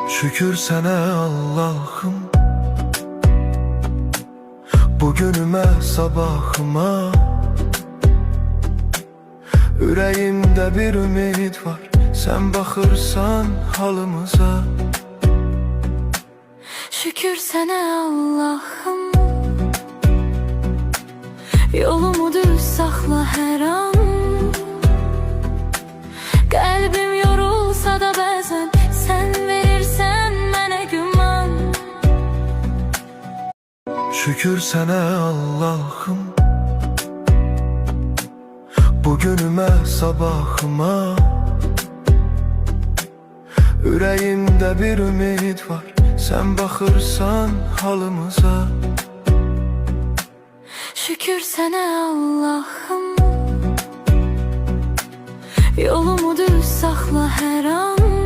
Şükür sənə Allah'ım, bugünümə, sabahıma. Ürəyimdə bir ümid var, sən baxırsan halımıza. Şükür sənə Allah'ım, yolumu düz saxla hər an. Qəlbim yorulsa da bəzən sən verirsən mənə güman. Şükür sənə Allah'ım, bugünümə, sabahıma. Ürəyimdə bir ümid var, sən baxırsan halımıza. Şükür sənə Allah'ım, yolumu düz saxla hər an.